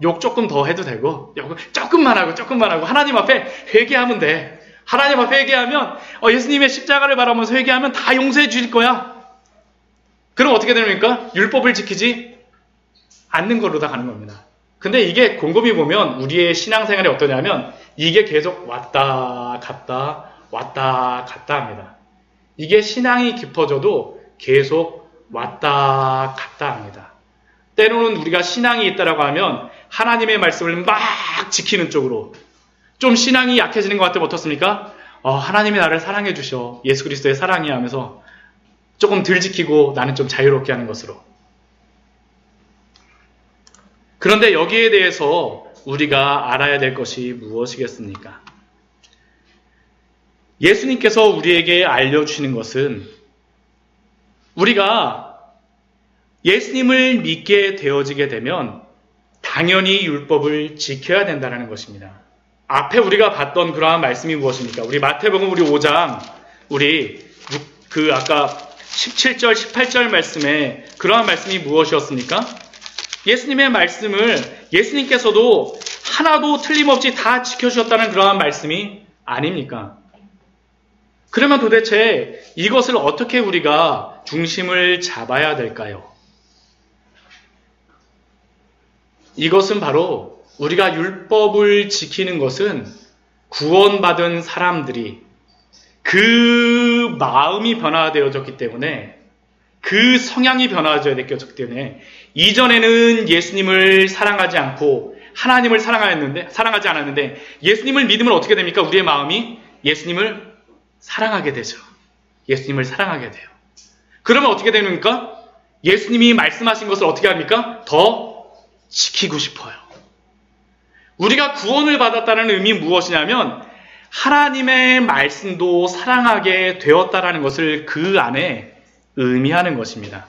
욕 조금 더 해도 되고 조금만 하고 하나님 앞에 회개하면 돼. 하나님 앞에 회개하면 예수님의 십자가를 바라보면서 회개하면 다 용서해 주실 거야. 그럼 어떻게 됩니까? 율법을 지키지 않는 걸로 다 가는 겁니다. 근데 이게 곰곰이 보면 우리의 신앙생활이 어떠냐면 이게 계속 왔다 갔다 합니다. 이게 신앙이 깊어져도 계속 왔다 갔다 합니다. 때로는 우리가 신앙이 있다라고 하면 하나님의 말씀을 막 지키는 쪽으로 좀 신앙이 약해지는 것 같으면 어떻습니까? 하나님이 나를 사랑해 주셔. 예수 그리스도의 사랑이 하면서 조금 덜 지키고 나는 좀 자유롭게 하는 것으로. 그런데 여기에 대해서 우리가 알아야 될 것이 무엇이겠습니까? 예수님께서 우리에게 알려주시는 것은 우리가 예수님을 믿게 되어지게 되면 당연히 율법을 지켜야 된다는 것입니다. 앞에 우리가 봤던 그러한 말씀이 무엇입니까? 우리 마태복음 우리 5장 우리 아까 17절 18절 말씀에 그러한 말씀이 무엇이었습니까? 예수님의 말씀을 예수님께서도 하나도 틀림없이 다 지켜주셨다는 그러한 말씀이 아닙니까? 그러면 도대체 이것을 어떻게 우리가 중심을 잡아야 될까요? 이것은 바로 우리가 율법을 지키는 것은 구원받은 사람들이 그 마음이 변화되어졌기 때문에 그 성향이 변화되어졌기 때문에 이전에는 예수님을 사랑하지 않고 하나님을 사랑하지 않았는데 예수님을 믿으면 어떻게 됩니까? 우리의 마음이 예수님을 사랑하게 되죠. 예수님을 사랑하게 돼요. 그러면 어떻게 됩니까? 예수님이 말씀하신 것을 어떻게 합니까? 더 지키고 싶어요. 우리가 구원을 받았다는 의미 무엇이냐면 하나님의 말씀도 사랑하게 되었다라는 것을 그 안에 의미하는 것입니다.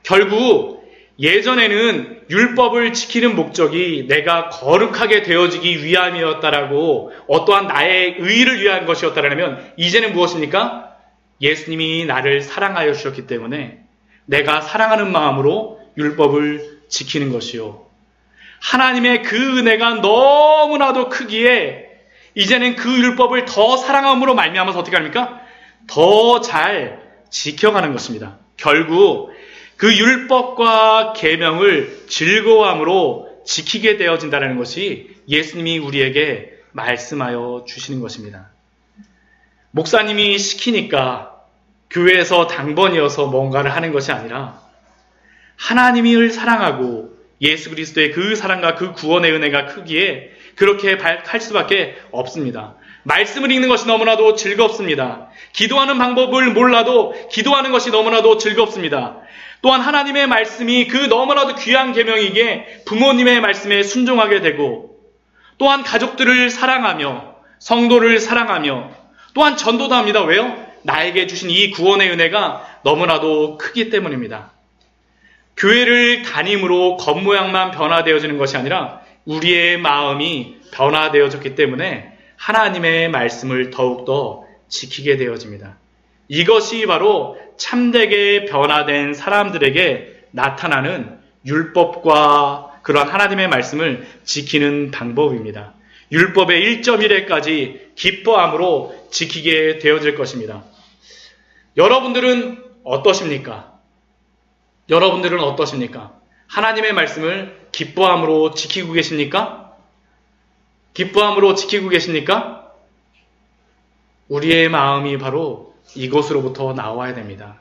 결국 예전에는 율법을 지키는 목적이 내가 거룩하게 되어지기 위함이었다라고 어떠한 나의 의의를 위한 것이었다라면 이제는 무엇입니까? 예수님이 나를 사랑하여 주셨기 때문에 내가 사랑하는 마음으로 율법을 지키는 것이요. 하나님의 그 은혜가 너무나도 크기에 이제는 그 율법을 더 사랑함으로 말미암아서 어떻게 합니까? 더 잘 지켜가는 것입니다. 결국 그 율법과 계명을 즐거움으로 지키게 되어진다는 것이 예수님이 우리에게 말씀하여 주시는 것입니다. 목사님이 시키니까 교회에서 당번이어서 뭔가를 하는 것이 아니라 하나님을 사랑하고 예수 그리스도의 그 사랑과 그 구원의 은혜가 크기에 그렇게 할 수밖에 없습니다. 말씀을 읽는 것이 너무나도 즐겁습니다. 기도하는 방법을 몰라도 기도하는 것이 너무나도 즐겁습니다. 또한 하나님의 말씀이 그 너무나도 귀한 계명이기에 부모님의 말씀에 순종하게 되고 또한 가족들을 사랑하며 성도를 사랑하며 또한 전도도 합니다. 왜요? 나에게 주신 이 구원의 은혜가 너무나도 크기 때문입니다. 교회를 다님으로 겉모양만 변화되어지는 것이 아니라 우리의 마음이 변화되어졌기 때문에 하나님의 말씀을 더욱더 지키게 되어집니다. 이것이 바로 참되게 변화된 사람들에게 나타나는 율법과 그런 하나님의 말씀을 지키는 방법입니다. 율법의 1.1회까지 기뻐함으로 지키게 되어질 것입니다. 여러분들은 어떠십니까? 여러분들은 어떠십니까? 하나님의 말씀을 기뻐함으로 지키고 계십니까? 기뻐함으로 지키고 계십니까? 우리의 마음이 바로 이것으로부터 나와야 됩니다.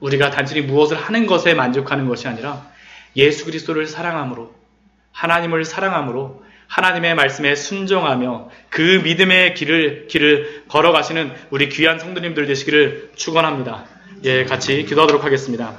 우리가 단순히 무엇을 하는 것에 만족하는 것이 아니라 예수 그리스도를 사랑함으로, 하나님을 사랑함으로 하나님의 말씀에 순종하며 그 믿음의 길을 걸어가시는 우리 귀한 성도님들 되시기를 축원합니다. 예, 같이 기도하도록 하겠습니다.